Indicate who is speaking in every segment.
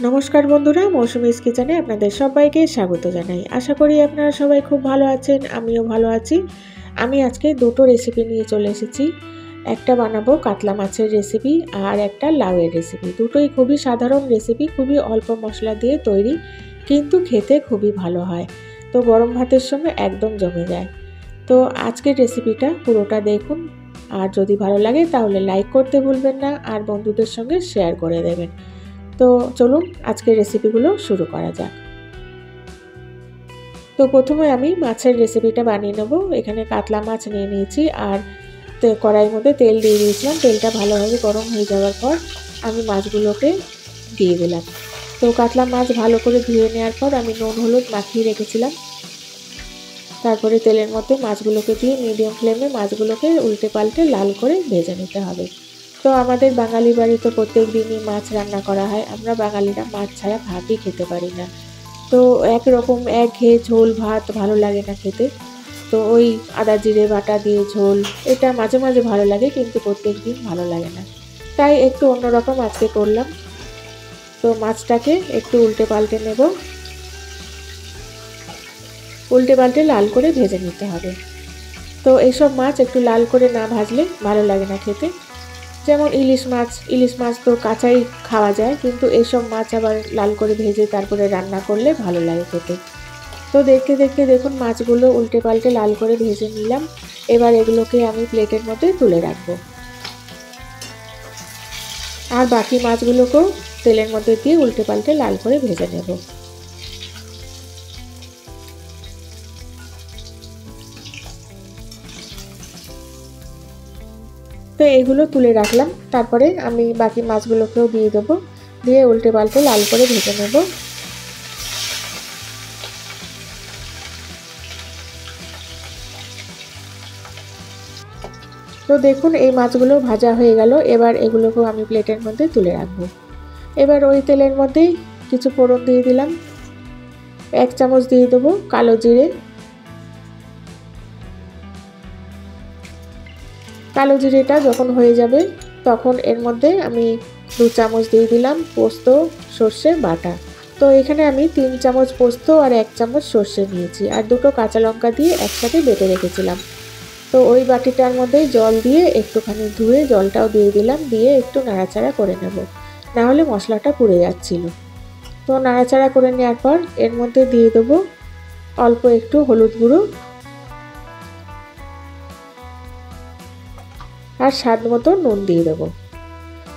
Speaker 1: নমস্কার বন্ধুরা, মৌসুমীস কিচেনে আপনাদের সবাইকে স্বাগত জানাই। আশা করি আপনারা সবাই খুব ভালো আছেন, আমিও ভালো আছি। আমি আজকে দুটো রেসিপি নিয়ে চলে এসেছি। একটা বানাবো কাতলা মাছের রেসিপি আর একটা লাউয়ের রেসিপি। দুটোই খুবই সাধারণ রেসিপি, খুবই অল্প মশলা দিয়ে তৈরি, কিন্তু খেতে খুবই ভালো হয়। তো গরম ভাতের সঙ্গে একদম জমে যায়। তো আজকের রেসিপিটা পুরোটা দেখুন, আর যদি ভালো লাগে তাহলে লাইক করতে ভুলবেন না, আর বন্ধুদের সঙ্গে শেয়ার করে দেবেন। তো চলুন আজকের রেসিপিগুলো শুরু করা যাক। তো প্রথমে আমি মাছের রেসিপিটা বানিয়ে নেব। এখানে কাতলা মাছ নিয়ে নিয়েছি, আর কড়াইয়ের মধ্যে তেল দিয়ে দিয়েছিলাম। তেলটা ভালোভাবে গরম হয়ে যাওয়ার পর আমি মাছগুলোকে দিয়ে দিলাম। তো কাতলা মাছ ভালো করে ধুয়ে নেওয়ার পর আমি নুন হলুদ মাখিয়ে রেখেছিলাম। তারপরে তেলের মধ্যে মাছগুলোকে দিয়ে মিডিয়াম ফ্লেমে মাছগুলোকে উল্টে পাল্টে লাল করে ভেজে নিতে হবে। তো আমাদের বাঙালি বাড়িতে প্রত্যেক দিনই মাছ রান্না করা হয়। আমরা বাঙালিরা মাছ ছাড়া ভাতই খেতে পারি না। তো একরকম একঘেয়ে ঝোল ভাত ভালো লাগে না খেতে। তো ওই আদা জিরে বাটা দিয়ে ঝোল, এটা মাঝে মাঝে ভালো লাগে, কিন্তু প্রত্যেক দিন ভালো লাগে না। তাই একটু অন্যরকম আজকে করলাম। তো মাছটাকে একটু উল্টে পাল্টে নেব। উল্টে পাল্টে লাল করে ভেজে নিতে হবে। তো এইসব মাছ একটু লাল করে না ভাজলে ভালো লাগে না খেতে। যেমন ইলিশ মাছ তো কাঁচাই খাওয়া যায়, কিন্তু এইসব মাছ আবার লাল করে ভেজে তারপরে রান্না করলে ভালো লাগে খেতে। তো দেখতে দেখতে দেখুন মাছগুলো উল্টে পাল্টে লাল করে ভেজে নিলাম। এবার এগুলোকে আমি প্লেটের মধ্যে তুলে রাখবো, আর বাকি মাছগুলোকেও তেলের মধ্যে দিয়ে উল্টে পাল্টে লাল করে ভেজে নেব। তো এগুলো তুলে রাখলাম। তারপরে আমি বাকি মাছগুলোকেও দিয়ে দেবো, দিয়ে উল্টে পাল্টে লাল করে ভেজে নেব। তো দেখুন এই মাছগুলো ভাজা হয়ে গেল। এবার এগুলোকেও আমি প্লেটের মধ্যে তুলে রাখবো। এবার ওই তেলের মধ্যেই কিছু ফোড়ন দিয়ে দিলাম। 1 চামচ দিয়ে দেবো কালো জিরে। কালো জিরেটা যখন হয়ে যাবে তখন এর মধ্যে আমি 2 চামচ দিয়ে দিলাম পোস্ত সর্ষে বাটা। তো এখানে আমি 3 চামচ পোস্ত আর 1 চামচ সর্ষে নিয়েছি, আর দুটো কাঁচা লঙ্কা দিয়ে একসাথে বেটে রেখেছিলাম। তো ওই বাটিটার মধ্যে জল দিয়ে একটুখানি ধুয়ে জলটাও দিয়ে দিলাম, দিয়ে একটু নাড়াচাড়া করে নেব, না হলে মশলাটা পুড়ে যাচ্ছিল। তো নাড়াচাড়া করে নেওয়ার পর এর মধ্যে দিয়ে দেবো অল্প একটু হলুদ গুঁড়ো, আর স্বাদ মতো নুন দিয়ে দেবো।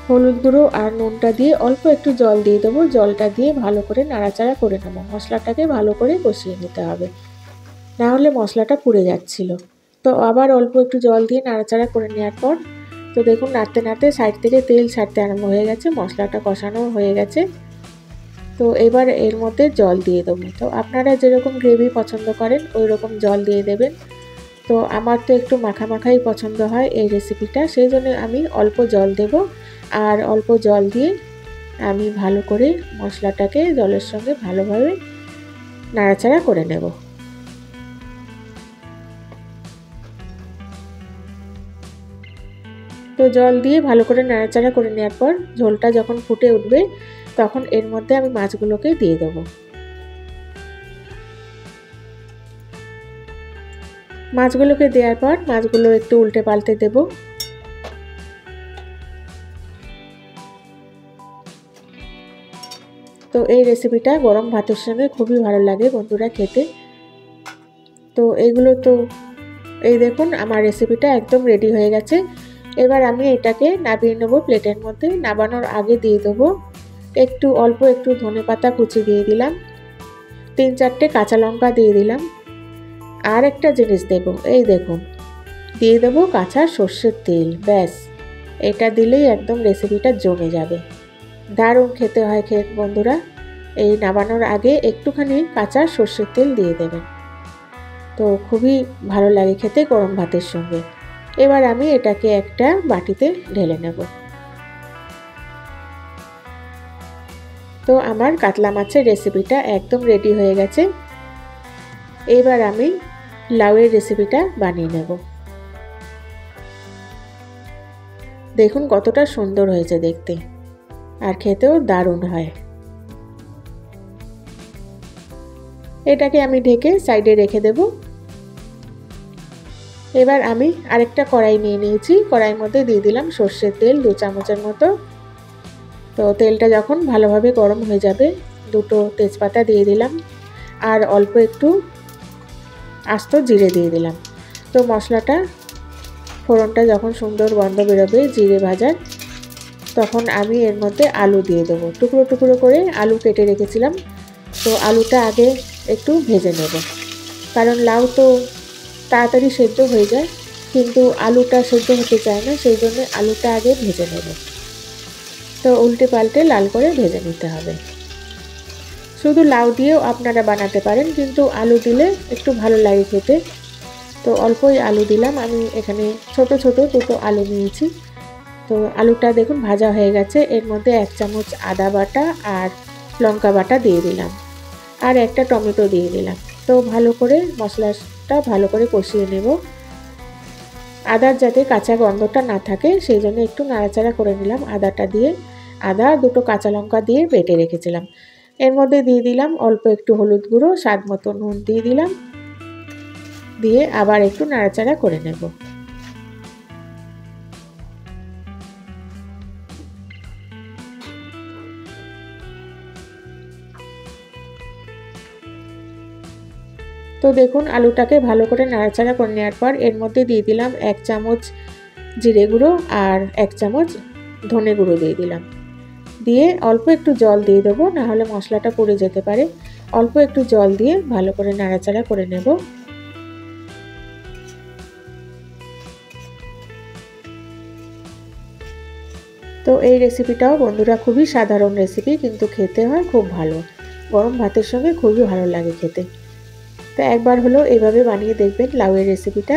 Speaker 1: হলুদ গুঁড়ো আর নুনটা দিয়ে অল্প একটু জল দিয়ে দেবো। জলটা দিয়ে ভালো করে নাড়াচাড়া করে নেবো। মশলাটাকে ভালো করে কষিয়ে নিতে হবে, না হলে মশলাটা পুড়ে যাচ্ছিল। তো আবার অল্প একটু জল দিয়ে নাড়াচাড়া করে নেওয়ার পর তো দেখুন নাড়তে নাড়তে সাইড থেকে তেল ছাড়তে আরম্ভ হয়ে গেছে, মশলাটা কষানো হয়ে গেছে। তো এবার এর মধ্যে জল দিয়ে দেবো। তো আপনারা যেরকম গ্রেভি পছন্দ করেন ওই রকম জল দিয়ে দেবেন। তো আমার তো একটু মাখা মাখাই পছন্দ হয় এই রেসিপিটা, সেই জন্য আমি অল্প জল দেব। আর অল্প জল দিয়ে আমি ভালো করে মশলাটাকে জলের সঙ্গে ভালোভাবে নাড়াচাড়া করে নেব। তো জল দিয়ে ভালো করে নাড়াচাড়া করে নেওয়ার পর ঝোলটা যখন ফুটে উঠবে তখন এর মধ্যে আমি মাছগুলোকে দিয়ে দেবো। মাছগুলোকে দেওয়ার পর মাছগুলো একটু উল্টে পাল্টে দেব। তো এই রেসিপিটা গরম ভাতের সঙ্গে খুবই ভালো লাগে বন্ধুরা খেতে। তো এইগুলো তো এই দেখুন আমার রেসিপিটা একদম রেডি হয়ে গেছে। এবার আমি এটাকে নামিয়ে নেব প্লেটের মধ্যে। নামানোর আগে দিয়ে দেবো অল্প একটু ধনেপাতা কুচি দিয়ে দিলাম, 3-4টে কাঁচা লঙ্কা দিয়ে দিলাম। আর একটা জিনিস দেব, এই দেখুন দিয়ে দেবো কাঁচা সর্ষের তেল। ব্যাস, এটা দিলেই একদম রেসিপিটা জমে যাবে। দারুণ খেতে হয় বন্ধুরা। এই নামানোর আগে একটুখানি কাঁচা সর্ষের তেল দিয়ে দেবেন, তো খুবই ভালো লাগে খেতে গরম ভাতের সঙ্গে। এবার আমি এটাকে একটা বাটিতে ঢেলে নেব। তো আমার কাতলা মাছের রেসিপিটা একদম রেডি হয়ে গেছে। এবার আমি লাউয়ের রেসিপিটা বানিয়ে নেব। দেখুন কতটা সুন্দর হয়েছে দেখতে, আর খেতেও দারুণ হয়। এটাকে আমি ঢেকে সাইডে রেখে দেব। এবার আমি আরেকটা কড়াই নিয়ে নিয়েছি, কড়াইয়ের মধ্যে দিয়ে দিলাম সর্ষের তেল 2 চামচের মতো। তো তেলটা যখন ভালোভাবে গরম হয়ে যাবে, দুটো তেজপাতা দিয়ে দিলাম আর অল্প একটু আস্ত জিরে দিয়ে দিলাম। তো মশলাটা ফোড়নটা যখন সুন্দর গন্ধ বেরোবে জিরে ভাজার, তখন আমি এর মধ্যে আলু দিয়ে দেবো। টুকরো টুকরো করে আলু কেটে রেখেছিলাম। তো আলুটা আগে একটু ভেজে নেব, কারণ লাউ তো তাড়াতাড়ি সেদ্ধ হয়ে যায়, কিন্তু আলুটা সেদ্ধ হতে চায় না, সেই জন্য আলুটা আগে ভেজে নেব। তো উল্টে পাল্টে লাল করে ভেজে নিতে হবে। শুধু লাউ দিয়েও আপনারা বানাতে পারেন, কিন্তু আলু দিলে একটু ভালো লাগে খেতে। তো অল্পই আলু দিলাম, আমি এখানে ছোট ছোট দুটো আলু নিয়েছি। তো আলুটা দেখুন ভাজা হয়ে গেছে। এর মধ্যে 1 চামচ আদা বাটা আর লঙ্কা বাটা দিয়ে দিলাম আর একটা টমেটো দিয়ে দিলাম। তো ভালো করে মশলাটা ভালো করে কষিয়ে নেব। আদার যাতে কাঁচা গন্ধটা না থাকে সেই জন্য একটু নাড়াচাড়া করে নিলাম আদাটা দিয়ে। আদা দুটো কাঁচা লঙ্কা দিয়ে বেটে রেখেছিলাম। এর মধ্যে দিয়ে দিলাম অল্প একটু হলুদ গুঁড়ো, স্বাদ মতো নুন দিয়ে দিলাম, দিয়ে আবার একটু নাড়াচাড়া করে নেব। তো দেখুন আলুটাকে ভালো করে নাড়াচাড়া করে নেওয়ার পর এর মধ্যে দিয়ে দিলাম 1 চামচ জিরে গুঁড়ো আর 1 চামচ ধনে গুঁড়ো দিয়ে দিলাম। দিয়ে অল্প একটু জল দিয়ে দেবো, নাহলে মশলাটা পুড়ে যেতে পারে। অল্প একটু জল দিয়ে ভালো করে নাড়াচাড়া করে নেব। তো এই রেসিপিটাও বন্ধুরা খুবই সাধারণ রেসিপি, কিন্তু খেতে হয় খুব ভালো। গরম ভাতের সঙ্গে খুবই ভালো লাগে খেতে। তো একবার হলো এইভাবে বানিয়ে দেখবেন লাউয়ের রেসিপিটা।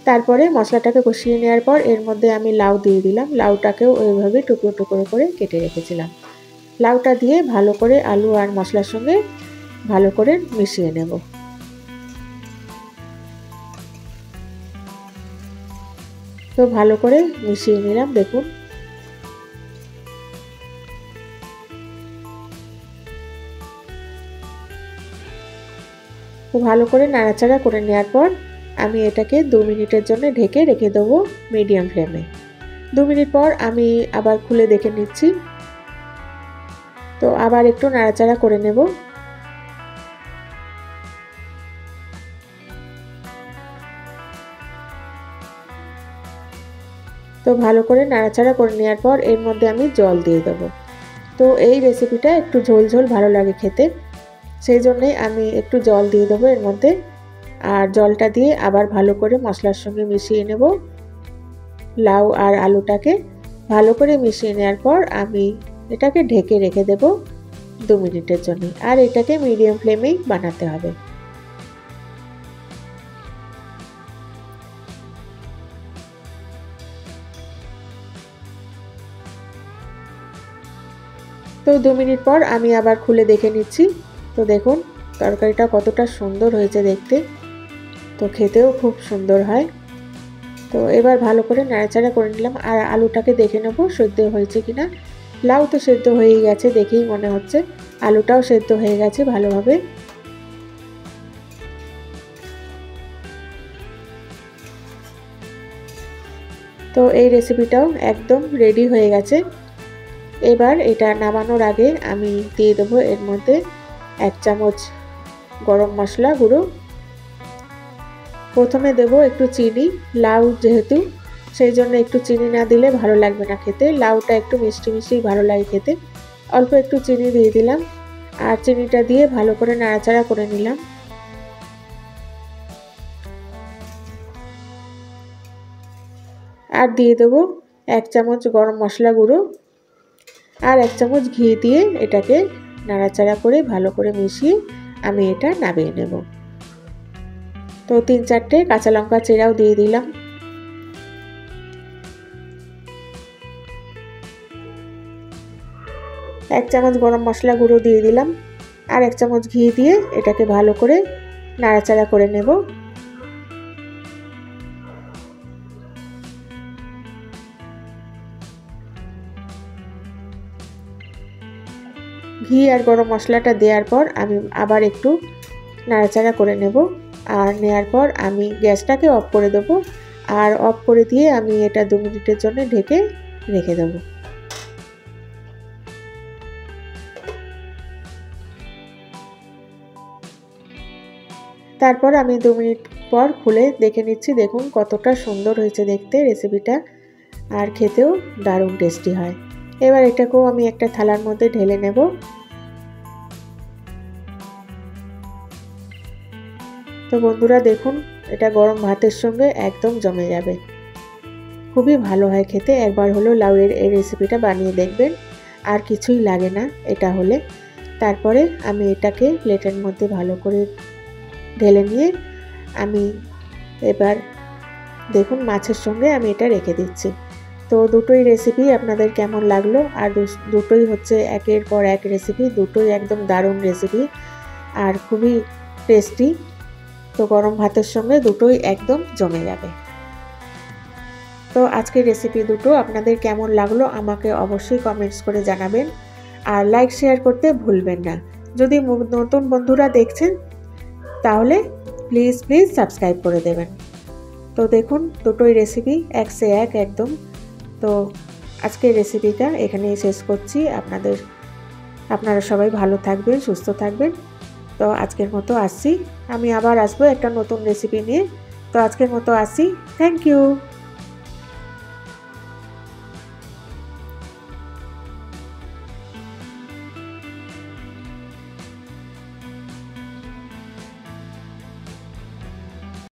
Speaker 1: তারপরে মশলাটাকে কষিয়ে নেওয়ার পর এর মধ্যে আমি লাউ দিয়ে দিলাম। লাউটাকেও ওইভাবে টুকরো টুকরো করে কেটে রেখেছিলাম। লাউটা দিয়ে ভালো করে আলু আর মশলার সঙ্গে ভালো করে মিশিয়ে নেব। তো ভালো করে মিশিয়ে নিলাম দেখুন। তো ভালো করে নাড়াচাড়া করে নেওয়ার পর আমি এটাকে 2 মিনিটের জন্য ঢেকে রেখে দেবো মিডিয়াম ফ্লেমে। 2 মিনিট পর আমি আবার খুলে দেখে নিচ্ছি। তো আবার একটু নাড়াচাড়া করে নেব। তো ভালো করে নাড়াচাড়া করে নেওয়ার পর এর মধ্যে আমি জল দিয়ে দেবো। তো এই রেসিপিটা একটু ঝোল ঝোল ভালো লাগে খেতে, সেই জন্যেই আমি একটু জল দিয়ে দেবো এর মধ্যে। আর জলটা দিয়ে আবার ভালো করে মশলার সঙ্গে মিশিয়ে নেব। লাউ আর আলুটাকে ভালো করে মিশিয়ে নেওয়ার পর আমি এটাকে ঢেকে রেখে দেব 2 মিনিটের জন্য। আর এটাকে মিডিয়াম ফ্লেমেই বানাতে হবে। তো 2 মিনিট পর আমি আবার খুলে দেখে নিচ্ছি। তো দেখুন তরকারিটা কতটা সুন্দর হয়েছে দেখতে, তো খেতেও খুব সুন্দর হয়। তো এবার ভালো করে নাড়াচাড়া করে নিলাম আর আলুটাকে দেখে নেব সেদ্ধ হয়েছে কিনা। লাউ তো সেদ্ধ হয়েই গেছে দেখেই মনে হচ্ছে, আলুটাও সেদ্ধ হয়ে গেছে ভালোভাবে। তো এই রেসিপিটাও একদম রেডি হয়ে গেছে। এবার এটা নামানোর আগে আমি দিয়ে দেবো এর মধ্যে 1 চামচ গরম মশলা গুঁড়ো। প্রথমে দেবো একটু চিনি, লাউ যেহেতু সেই জন্য একটু চিনি না দিলে ভালো লাগবে না খেতে। লাউটা একটু মিষ্টি মিষ্টি ভালো লাগে খেতে। অল্প একটু চিনি দিয়ে দিলাম আর চিনিটা দিয়ে ভালো করে নাড়াচাড়া করে নিলাম। আর দিয়ে দেবো 1 চামচ গরম মশলা গুঁড়ো আর 1 চামচ ঘি দিয়ে এটাকে নাড়াচাড়া করে ভালো করে মিশিয়ে আমি এটা নামিয়ে নেব। তো 3-4টে কাঁচা লঙ্কা চেরাও দিয়ে দিলাম। এক চামচ গরম মশলা গুঁড়ো দিয়ে দিলাম আর 1 চামচ ঘি দিয়ে এটাকে ভালো করে নাড়াচাড়া করে নেব। ঘি আর গরম মশলাটা দেওয়ার পর আমি আবার একটু নাড়াচাড়া করে নেব। আর নেওয়ার পর আমি গ্যাসটাকে অফ করে দেব। আর অফ করে দিয়ে আমি এটা 2 মিনিটের জন্য ঢেকে রেখে দেব। তারপর আমি 2 মিনিট পর খুলে দেখে নিচ্ছি, দেখুন কতটা সুন্দর হয়েছে দেখতে রেসিপিটা, আর খেতেও দারুণ টেস্টি হয়। এবার এটাকেও আমি একটা থালার মধ্যে ঢেলে নেব। তো বন্ধুরা দেখুন, এটা গরম ভাতের সঙ্গে একদম জমে যাবে, খুবই ভালো হয় খেতে। একবার হলেও লাউয়ের এই রেসিপিটা বানিয়ে দেখবেন, আর কিছুই লাগে না এটা হলে। তারপরে আমি এটাকে প্লেটের মধ্যে ভালো করে ঢেলে নিয়ে আমি এবার দেখুন মাছের সঙ্গে আমি এটা রেখে দিচ্ছি। তো দুটোই রেসিপি আপনাদের কেমন লাগলো, আর দুটোই হচ্ছে একের পর এক রেসিপি, দুটোই একদম দারুণ রেসিপি আর খুবই টেস্টি। তো গরম ভাতের সঙ্গে দুটোই একদম জমে যাবে। তো আজকের রেসিপি দুটো আপনাদের কেমন লাগলো আমাকে অবশ্যই কমেন্টস করে জানাবেন, আর লাইক শেয়ার করতে ভুলবেন না। যদি নতুন বন্ধুরা দেখছেন তাহলে প্লিজ সাবস্ক্রাইব করে দেবেন। তো দেখুন দুটোই রেসিপি এক সে এক একদম। তো আজকের রেসিপিটা এখানেই শেষ করছি। আপনারা সবাই ভালো থাকবেন, সুস্থ থাকবেন। তো আজকের মতো আসছি, আমি আবার আসবো একটা নতুন রেসিপি নিয়ে। তো আজকের মতো আসছি, থ্যাংক ইউ।